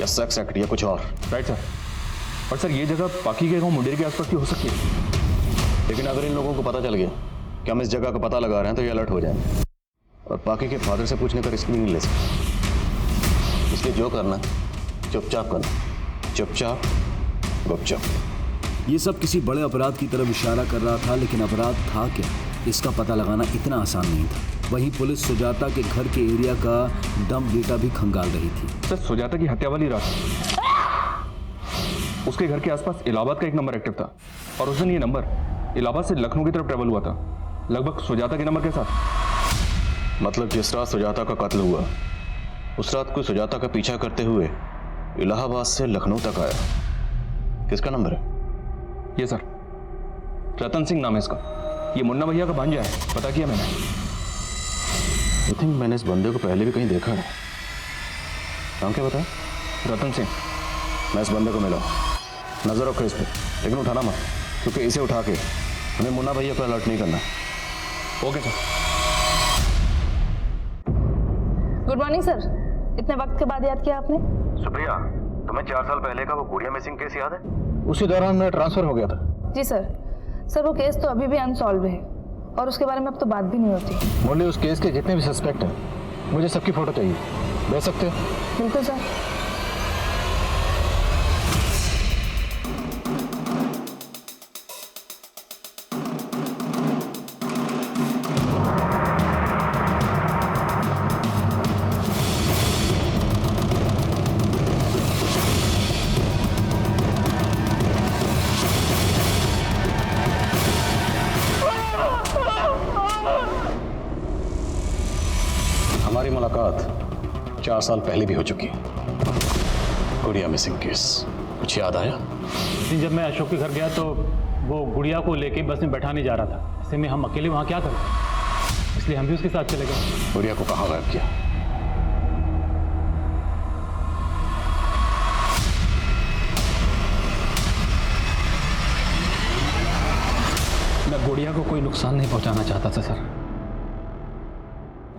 या सेक्स एक्ट या कुछ और। Right sir. और सर ये जगह पाकी के गांव मुंडेर के आसपास की हो सकती है, लेकिन अगर इन लोगों को पता चल गया कि हम इस जगह का पता लगा रहे हैं तो ये अलर्ट हो जाएंगे और पाकी के फादर से पूछने का रिस्क भी नहीं ले सकते। इसलिए जो करना चुपचाप करना, चुपचाप गुपचाप। ये सब किसी बड़े अपराध की तरफ इशारा कर रहा था, लेकिन अपराध था क्या, इसका पता लगाना इतना आसान नहीं था। वहीं पुलिस सुजाता के घर के एरिया का डंप डेटा भी खंगाल रही थी। सर सुजाता की हत्या वाली रात उसके घर के आसपास इलाहाबाद का एक नंबर एक्टिव था और उस दिन ये नंबर इलाहाबाद से लखनऊ की तरफ ट्रेवल हुआ था, लगभग सुजाता के नंबर के साथ। मतलब जिस रात सुजाता का कत्ल हुआ उस रात को सुजाता का पीछा करते हुए इलाहाबाद से लखनऊ तक आया। किसका नंबर है? ये सर रतन सिंह नाम है इसका, ये मुन्ना भैया का भांजा है, पता किया मैंने। आई थिंक मैंने इस बंदे को पहले भी कहीं देखा है। नाम क्या बताया? रतन सिंह। मैं इस बंदे को मिला, नजर रखो इस पर, लेकिन उठाना मत, क्योंकि इसे उठा के हमें मुन्ना भैया पर अलर्ट नहीं करना। Okay sir. Good morning sir, इतने वक्त के बाद याद किया आपने? सुप्रिया, तुम्हें 4 साल पहले का वो गुड़िया मिसिंग केस याद है? उसी दौरान मेरा ट्रांसफर हो गया था। जी सर। सर वो केस तो अभी भी अनसॉल्व है और उसके बारे में अब तो बात भी नहीं होती। मुरली, उस केस के जितने भी सस्पेक्ट हैं मुझे सबकी फोटो चाहिए, भेज सकते हो? बिल्कुल सर। हमारी मुलाकात 4 साल पहले भी हो चुकी है। गुड़िया मिसिंग केस कुछ याद आया? उस दिन जब मैं अशोक के घर गया तो वो गुड़िया को लेके बस में बैठाने जा रहा था। ऐसे में हम अकेले वहाँ क्या करें, इसलिए हम भी उसके साथ चले गए। गुड़िया को कहाँ गायब किया? मैं गुड़िया को कोई नुकसान नहीं पहुंचाना चाहता था सर,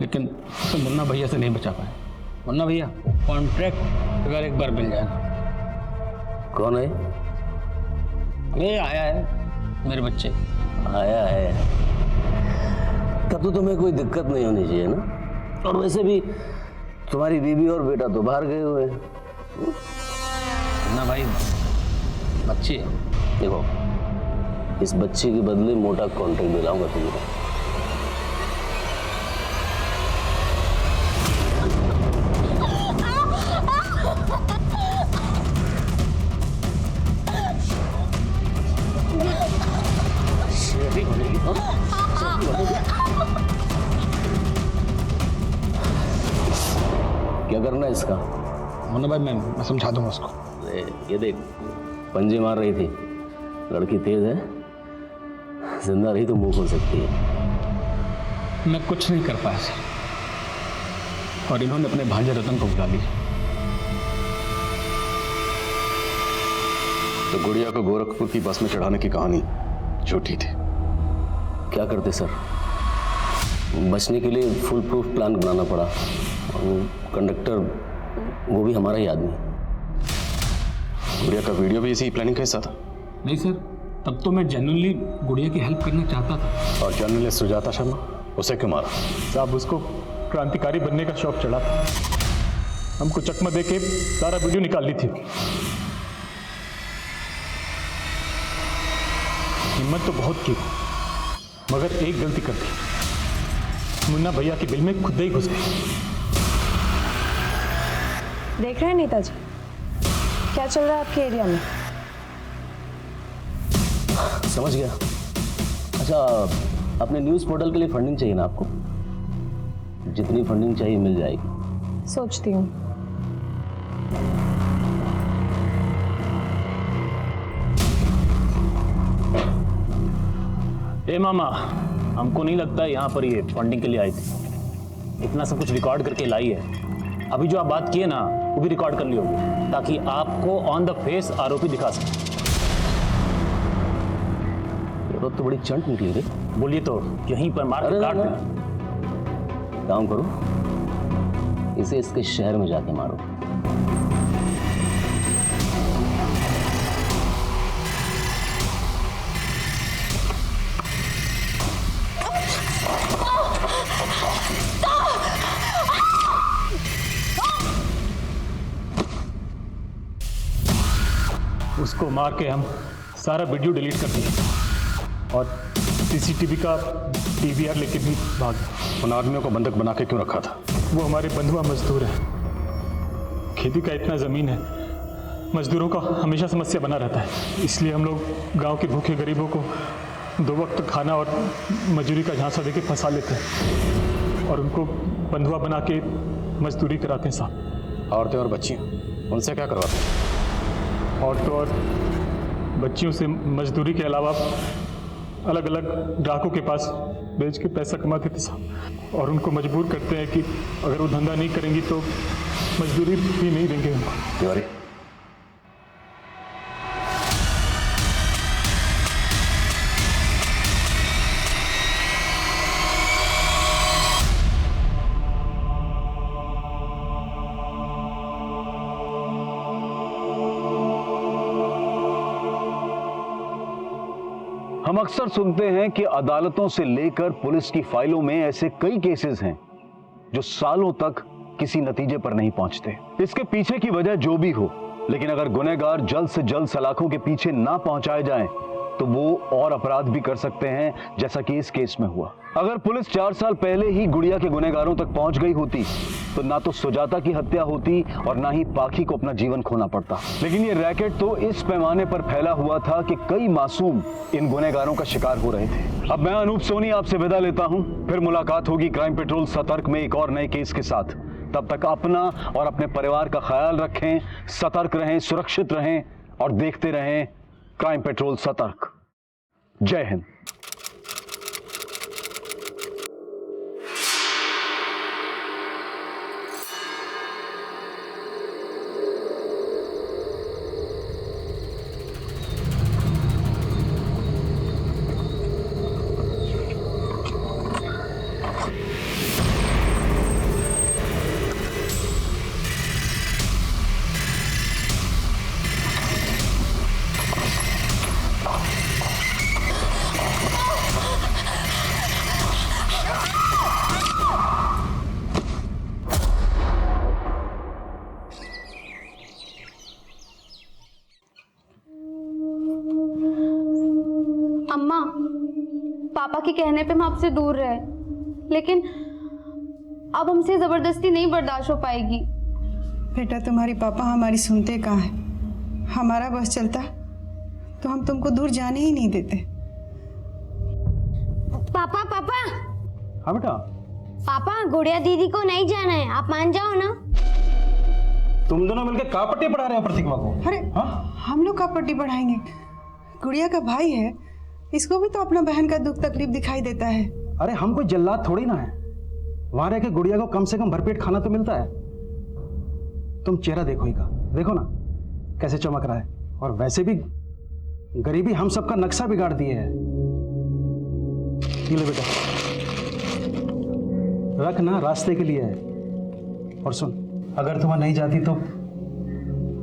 लेकिन उसे मुन्ना भैया से नहीं बचा पाए। मुन्ना भैया कॉन्ट्रैक्ट अगर एक बार मिल जाए। कौन है? ये आया है, मेरे बच्चे। आया है तब तो तुम्हें कोई दिक्कत नहीं होनी चाहिए ना, और वैसे भी तुम्हारी बीवी और बेटा तो बाहर गए हुए हैं। मुन्ना भाई बच्चे, देखो इस बच्चे के बदले मोटा कॉन्ट्रैक्ट दिलाऊंगा तुम्हें। क्या करना है इसका? मुन्ना भाई मैं समझा दूंगा उसको। ये देख, पंजे मार रही थी, लड़की तेज है, जिंदा रही तो मुंह खोल सकती है। मैं कुछ नहीं कर पाया सर, और इन्होंने अपने भांजे रतन को बुला लिया। तो गुड़िया को गोरखपुर की बस में चढ़ाने की कहानी झूठी थी। क्या करते सर, बचने के लिए फुल प्रूफ प्लान बनाना पड़ा। कंडक्टर वो भी हमारा ही आदमी। गुड़िया का वीडियो भी इसी प्लानिंग का हिस्सा था? नहीं सर, तब तो मैं जेन्युइनली गुड़िया की हेल्प करना चाहता था। और जर्नलिस्ट सुजाता शर्मा, उसे क्यों मारा? साहब उसको क्रांतिकारी बनने का शौक चढ़ा था, हमको चकमा दे के सारा वीडियो निकाल ली थी। हिम्मत तो बहुत की, मगर एक गलती कर दी, मुन्ना भैया के बिल में खुद ही घुस गई। देख रहे हैं नेताजी क्या चल रहा है आपके एरिया में? समझ गया। अच्छा, अपने न्यूज़ पोर्टल के लिए फंडिंग चाहिए ना आपको? जितनी फंडिंग चाहिए मिल जाएगी। सोचती हूँ। ए मामा, हमको नहीं लगता यहाँ पर ये फंडिंग के लिए आई थी। इतना सब कुछ रिकॉर्ड करके लाई है। अभी जो आप बात किए ना वो भी रिकॉर्ड कर ली होगी, ताकि आपको ऑन द फेस आरोपी दिखा सके। ये तो बड़ी चंट निकली रे। बोलिए तो यहीं पर मार के काट दें। काम करो, इसे इसके शहर में जाके मारो। उसको मार के हम सारा वीडियो डिलीट कर दिए और सीसीटीवी का डीवीआर लेके भी भाग गए। उन आदमियों को बंधक बना के क्यों रखा था? वो हमारे बंधुआ मजदूर हैं। खेती का इतना ज़मीन है, मजदूरों का हमेशा समस्या बना रहता है। इसलिए हम लोग गांव के भूखे गरीबों को 2 वक्त खाना और मजदूरी का झांसा देके फंसा लेते हैं और उनको बंधुआ बना के मजदूरी कराते हैं साहब। औरतें और बच्चियां, उनसे क्या करवाते हैं? औरतों और बच्चियों से मजदूरी के अलावा अलग अलग ग्राहकों के पास बेच के पैसा कमाते थे साहब, और उनको मजबूर करते हैं कि अगर वो धंधा नहीं करेंगी तो मजदूरी भी नहीं देंगे उनको। तिवारी, हम अक्सर सुनते हैं कि अदालतों से लेकर पुलिस की फाइलों में ऐसे कई केसेस हैं जो सालों तक किसी नतीजे पर नहीं पहुंचते। इसके पीछे की वजह जो भी हो, लेकिन अगर गुनहगार जल्द से जल्द सलाखों के पीछे ना पहुंचाए जाएं, तो वो और अपराध भी कर सकते हैं, जैसा कि इस केस में हुआ। अगर पुलिस 4 साल पहले ही गुड़िया के गुनहगारों तक पहुंच गई होती तो ना तो सुजाता की हत्या होती और ना ही पाखी को अपना जीवन खोना पड़ता। लेकिन ये रैकेट तो इस पैमाने पर फैला हुआ था कि कई मासूम इन गुनहगारों का शिकार हो रहे थे। अब मैं अनूप सोनी आपसे विदा लेता हूं, फिर मुलाकात होगी क्राइम पेट्रोल सतर्क में एक और नए केस के साथ। तब तक अपना और अपने परिवार का ख्याल रखें, सतर्क रहें, सुरक्षित रहें और देखते रहें क्राइम पेट्रोल सतर्क। जय हिंद। अम्मा, पापा के कहने पे हम आपसे दूर रहे, लेकिन अब हमसे जबरदस्ती नहीं बर्दाश्त हो पाएगी। बेटा, तुम्हारी पापा हमारी सुनते कहाँ हैं? हमारा बस चलता तो हम तुमको दूर जाने ही नहीं देते। पापा पापा हाँ बेटा। पापा, गुड़िया दीदी को नहीं जाना है, आप मान जाओ ना। तुम दोनों मिलकर का पट्टी पढ़ा रहे हो प्रतिमा को? अरे हम लोग का पट्टी पढ़ाएंगे? गुड़िया का भाई है, इसको भी तो अपना बहन का दुख तकलीफ दिखाई देता है। अरे हम कोई जल्लाद थोड़ी ना है, वहां रह के गुड़िया को कम से कम भरपेट खाना तो मिलता है। तुम चेहरा देखो ही का, देखो ना कैसे चमक रहा है। और वैसे भी गरीबी हम सबका नक्शा बिगाड़ दिए है। ये ले बेटा, रख ना, रास्ते के लिए है। और सुन, अगर तुम नहीं जाती तो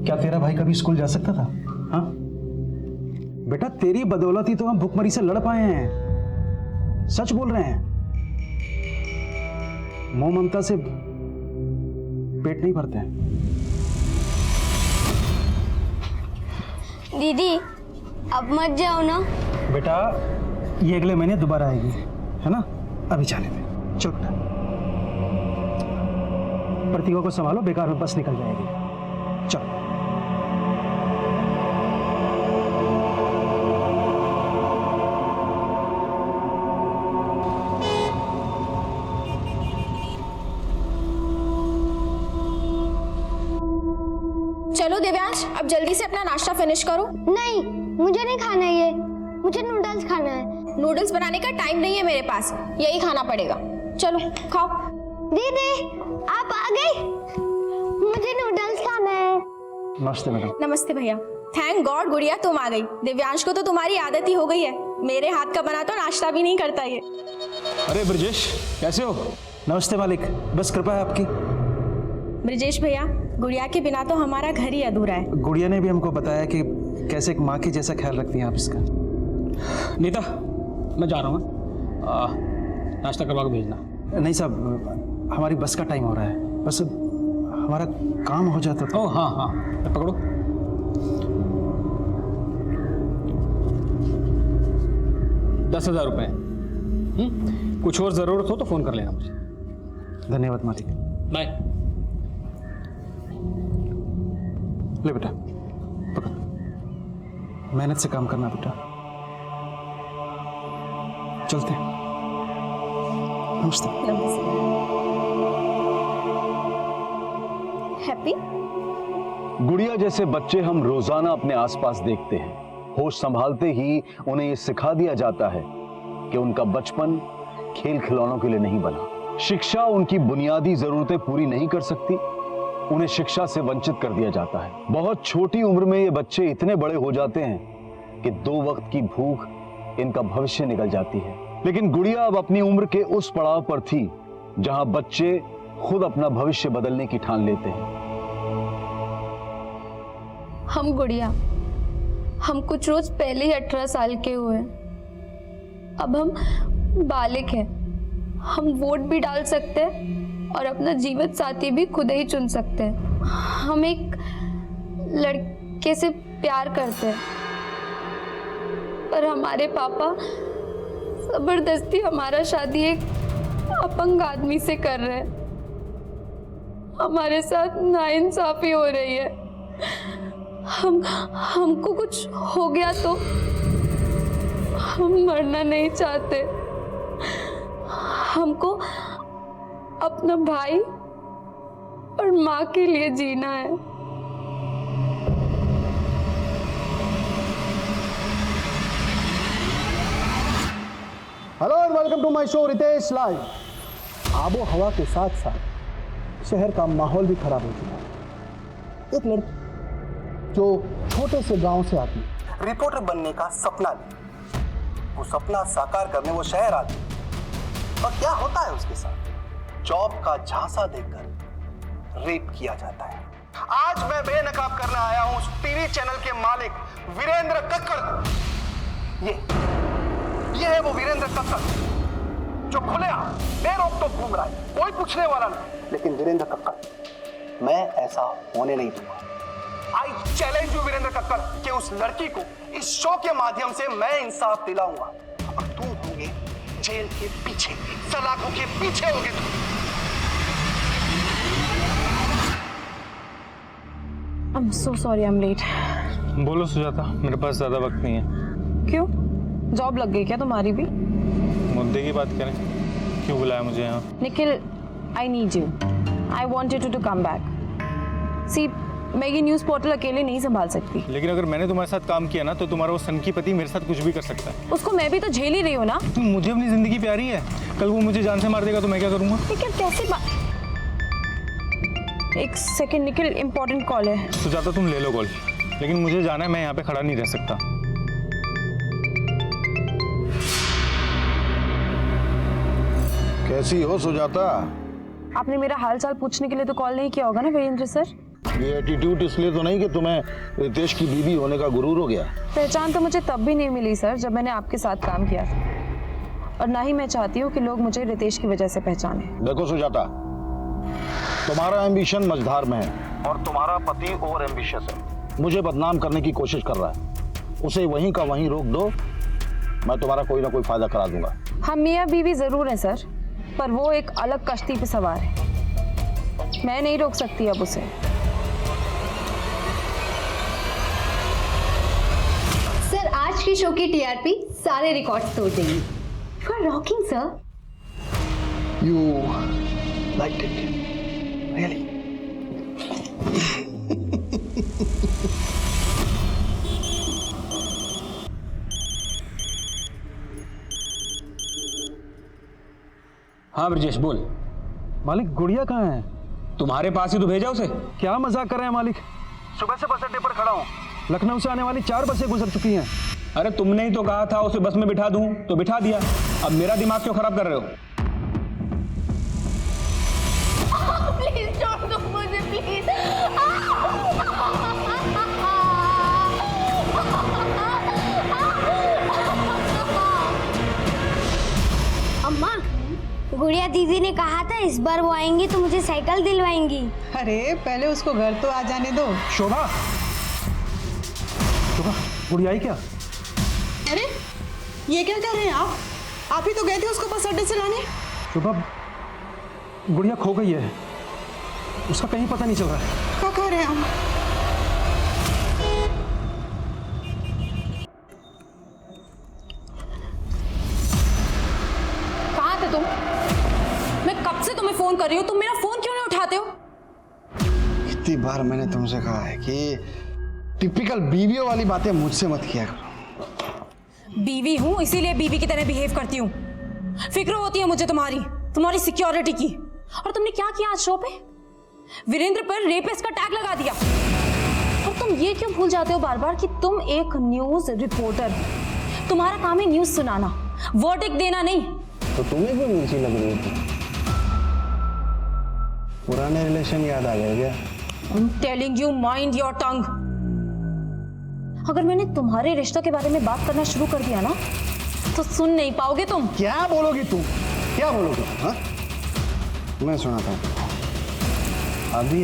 क्या तेरा भाई कभी स्कूल जा सकता था? हाँ बेटा, तेरी बदौलत ही तो हम भुखमरी से लड़ पाए हैं। सच बोल रहे हैं, मोह ममता से पेट नहीं भरते हैं। दीदी अब मत जाओ ना। बेटा, ये अगले महीने दोबारा आएगी, है ना? अभी जाने दे, चल बेटा। प्रतिभा को संभालो, बेकार में बस निकल जाएगी। चल। चलो दिव्यांश, अब जल्दी से अपना नाश्ता फिनिश करो। नहीं, मुझे नहीं खाना ये, मुझे नूडल्स खाना है। नूडल्स बनाने का टाइम नहीं है मेरे पास, यही खाना पड़ेगा। चलो खाओ। दीदी आप आ गई, मुझे नूडल्स खाना है। नमस्ते मैडम। नमस्ते भैया। थैंक गॉड गुड़िया तुम आ गई। दिव्यांश को तो तुम्हारी आदत ही हो गई है, मेरे हाथ का बना तो नाश्ता भी नहीं करता ये। अरे ब्रजेश, कैसे हो? नमस्ते मालिक, बस कृपा है आपकी। ब्रजेश भैया, गुड़िया के बिना तो हमारा घर ही अधूरा है। गुड़िया ने भी हमको बताया कि कैसे एक माँ की जैसा ख्याल रखती हैं आप इसका। नीता, मैं जा रहा हूँ, नाश्ता करवा के भेजना। नहीं साहब, हमारी बस का टाइम हो रहा है, बस हमारा काम हो जाता तो। ओह हाँ हाँ, पकड़ो। ₹10,000। कुछ और ज़रूरत हो तो फ़ोन कर लेना मुझे। धन्यवाद मालिक। बाय। ले बेटा, पकड़, मेहनत से काम करना बेटा। चलते हैं। नमस्ते। हैप्पी? गुड़िया जैसे बच्चे हम रोजाना अपने आसपास देखते हैं। होश संभालते ही उन्हें यह सिखा दिया जाता है कि उनका बचपन खेल खिलौनों के लिए नहीं बना। शिक्षा उनकी बुनियादी जरूरतें पूरी नहीं कर सकती, उन्हें शिक्षा से वंचित कर दिया जाता है। बहुत छोटी उम्र में ये बच्चे इतने बड़े हो जाते हैं कि 2 वक्त की भूख इनका भविष्य निकल जाती है। लेकिन गुड़िया अब अपनी उम्र के उस पड़ाव पर थी जहां बच्चे खुद अपना भविष्य बदलने की ठान लेते हैं। हम गुड़िया, हम कुछ रोज पहले ही 18 साल के हुए। अब हम बालिक हैं। हम वोट भी डाल सकते हैं और अपना जीवन साथी भी खुद ही चुन सकते हैं। हम एक लड़के से प्यार करते हैं, पर हमारे पापा जबरदस्ती हमारा शादी एक अपंग आदमी से कर रहे हैं। हमारे साथ नाइंसाफी हो रही है। हमको कुछ हो गया तो हम मरना नहीं चाहते। हमको अपना भाई और माँ के लिए जीना है। Hello and welcome to my show Ritesh live. आबो हवा के साथ साथ शहर का माहौल भी खराब हो चुका है। एक लड़की जो छोटे से गांव से आती, रिपोर्टर बनने का सपना ली, वो सपना साकार करने वो शहर आती, और क्या होता है उसके साथ? जॉब का झांसा देकर रेप किया जाता है। आज मैं बेनकाब करने आया हूं उस टीवी चैनल के मालिक वीरेंद्र कक्कड़ को। ये है वो वीरेंद्र कक्कड़ जो खुलेआम बेरोक-टोक घूम रहा है, कोई पूछने वाला नहीं। लेकिन वीरेंद्र कक्कड़, मैं ऐसा होने नहीं दूंगा। I challenge you Virendra Kakkar कि उस लड़की को इस शो के माध्यम से मैं इंसाफ दिलाऊंगा और तुम होंगे जेल के पीछे, सलाखों के पीछे होगे तुम। I'm so sorry I'm late. बोलो सुजाता, मेरे पास ज़्यादा वक्त नहीं है। क्यों? जॉब लग गई क्या तुम्हारी भी? मुद्दे की बात करें, क्यों बुलाया मुझे यहाँ? Nikhil, I need you. I wanted you to come back. See, मैं ये न्यूज़ पोर्टल अकेले नहीं संभाल सकती। लेकिन अगर मैंने तुम्हारे साथ काम किया ना तो तुम्हारा वो सनकी पति मेरे साथ कुछ भी कर सकता है। उसको मैं भी तो झेल ही रही हूँ ना। तुम मुझे अपनी जिंदगी प्यारी है, कल वो मुझे जान से मार देगा तो मैं क्या करूँगा? लेकिन कैसे एक सेकंड निखिल, इम्पोर्टेंट कॉल है। सुजाता तुम ले लो कॉल, लेकिन मुझे जाना है, मैं यहाँ पे खड़ा नहीं रह सकता। कैसी हो सुजाता? आपने मेरा हाल चाल पूछने के लिए तो कॉल नहीं किया होगा ना वीरेंद्र सर? ये एटीट्यूड इसलिए तो नहीं कि तुम्हें रितेश की बीवी होने का गुरूर हो गया? पहचान तो मुझे तब भी नहीं मिली सर जब मैंने आपके साथ काम किया था, और ना ही मैं चाहती हूँ कि लोग मुझे रितेश की वजह से पहचाने। देखो सुजाता, तुम्हारा एम्बिशन मझधार में है और तुम्हारा पति ओवर एम्बिशियस है। मुझे बदनाम करने की कोशिश कर रहा है, उसे वहीं का वहीं रोक दो, मैं तुम्हारा कोई ना कोई फायदा करा दूंगा। हम मियाँ बीवी जरूर हैं सर, पर वो एक अलग कश्ती पे सवार है। मैं नहीं रोक सकती अब उसे। सर, आज की शो की टीआरपी सारे रिकॉर्ड्स तोड़ देंगी। You are rocking sir. You like it really? हाँ ब्रजेश बोल। मालिक गुड़िया कहाँ है? तुम्हारे पास ही तो भेजा उसे। क्या मजाक कर रहे हैं मालिक? सुबह से बस अड्डे पर खड़ा हूँ। लखनऊ से आने वाली 4 बसें गुजर चुकी हैं। अरे तुमने ही तो कहा था उसे बस में बिठा दूं, तो बिठा दिया। अब मेरा दिमाग क्यों खराब कर रहे हो? प्लीज छोड़ दो मुझे। दीदी ने कहा था इस बार वो आएंगी तो मुझे साइकिल दिलवाएंगी। अरे पहले उसको घर तो आ जाने दो। शोभा, शोभा, गुड़िया आई क्या? अरे ये क्या कर रहे हैं आप ही तो गए थे उसको बस अड्डे से लाने। शोभा, गुड़िया खो गई है, उसका कहीं पता नहीं चल रहा है। क्या कह रहे हैं हम? कहाँ थे तुम? मैं कब से तुम्हें फोन कर रही हूँ, तुम मेरा फोन क्यों नहीं उठाते हो? कितनी बार मैंने तुमसे कहा है कि टिपिकल बीवियों वाली बातें मुझसे मत किया करो। बीवी हूँ इसीलिए बीवी की तरह बिहेव करती हूँ। फिक्र होती है मुझे तुम्हारी सिक्योरिटी की। और तुमने क्या किया आज शो पे? वीरेंद्र पर रेपिस्ट का टैग लगा दिया। और तुम ये क्यों भूल जाते हो बार बार कि तुम एक न्यूज रिपोर्टर, तुम्हारा काम है न्यूज सुनाना, वर्डिक्ट देना नहीं। तो तुम्हें क्यों मिर्ची लग रही थी? पुराने रिलेशन याद आ गए क्या? I'm telling you, mind your tongue. अगर मैंने तुम्हारे रिश्तों के बारे में बात करना शुरू कर दिया ना तो सुन नहीं पाओगे तुम। क्या बोलोगी तुम? क्या बोलोगे? हाँ? मैं सुनाता हूँ। अभी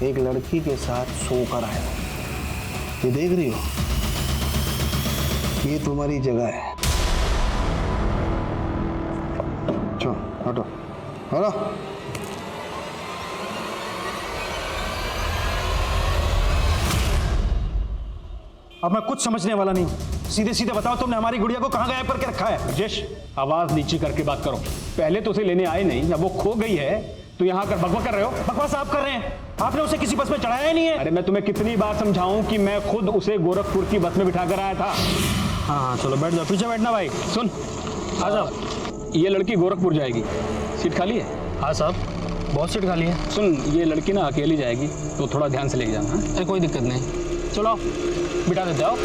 एक लड़की के साथ सोकर आया, ये देख रही हो? ये तुम्हारी जगह है। चलो हटो, हटो। अब मैं कुछ समझने वाला नहीं, सीधे सीधे बताओ तुमने हमारी गुड़िया को कहाँ गायब करके रखा है? राजेश, आवाज नीचे करके बात करो। पहले तो उसे लेने आए नहीं, अब वो खो गई है तो यहाँ आकर बकवास कर रहे हो। बकवास आप कर रहे हैं, आपने उसे किसी बस में चढ़ाया ही नहीं है। अरे मैं तुम्हें कितनी बार समझाऊं कि मैं खुद उसे गोरखपुर की बस में बिठा कर आया था। हाँ चलो बैठ जाओ, पीछे बैठना भाई। सुन, आ जाओ। ये लड़की गोरखपुर जाएगी, सीट खाली है? हाँ साहब, बहुत सीट खाली है। सुन, ये लड़की ना अकेली जाएगी तो थोड़ा ध्यान से लेके जाना। अरे कोई दिक्कत नहीं, चलो बिठा देते हो।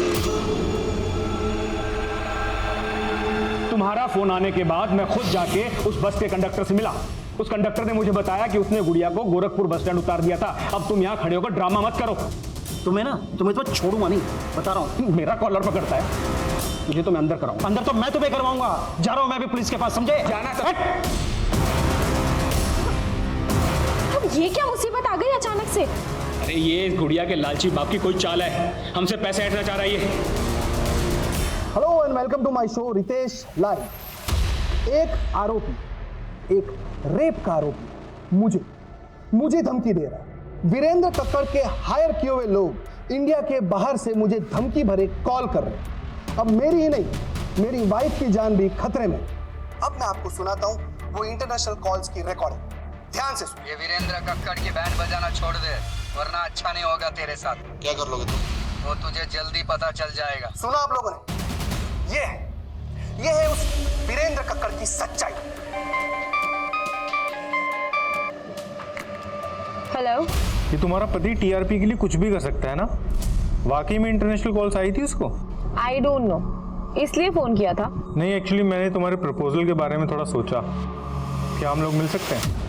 तुम्हारा फोन आने के बाद मैं खुद जाके उस बस के कंडक्टर से मिला। उस कंडक्टर ने मुझे बताया कि उसने गुड़िया को गोरखपुर बस स्टैंड उतार दिया था। अब तुम यहाँ खड़े होकर ड्रामा मत करो। तुम्हें तो छोड़ूंगा नहीं, बता रहा हूँ। मेरा कॉलर पकड़ता है तुझे, तो मैं अंदर कराऊंगा। अंदर तो मैं तुम्हें करवाऊंगा। जा रहा हूँ मैं भी पुलिस के पास, समझे? जाना तो अब ये क्या मुसीबत आ गई अचानक से? अरे ये गुड़िया के लालची बाप की कोई चाल है, हमसे पैसे ऐंठना चाह रहा है ये। Hello and welcome to my show Ritesh live. एक आरोपी, एक रेप का आरोपी मुझे धमकी दे रहा है। वीरेंद्र कक्कड़ के हायर किए हुए लोग इंडिया के बाहर से मुझे धमकी भरे कॉल कर रहे हैं। अब मेरी ही नहीं, मेरी वाइफ की जान भी खतरे में। अब मैं आपको सुनाता हूं वो इंटरनेशनल कॉल्स की रिकॉर्डिंग, ध्यान से सुनिए। ये वीरेंद्र कक्कड़ की बैंड बजाना छोड़ दे, वरना अच्छा नहीं होगा तेरे साथ। क्या कर लोगे तुम? वो तुझे जल्दी पता चल जाएगा। सुना आप लोगों ने? ये है उस वीरेंद्र कक्कड़ की सच्चाई। हेलो, ये तुम्हारा पति टीआरपी के लिए कुछ भी कर सकता है ना? वाकई में इंटरनेशनल कॉल्स आई थी उसको? आई डोंट नो, इसलिए फोन किया था। नहीं, एक्चुअली मैंने तुम्हारे प्रपोजल के बारे में थोड़ा सोचा। क्या हम लोग मिल सकते हैं?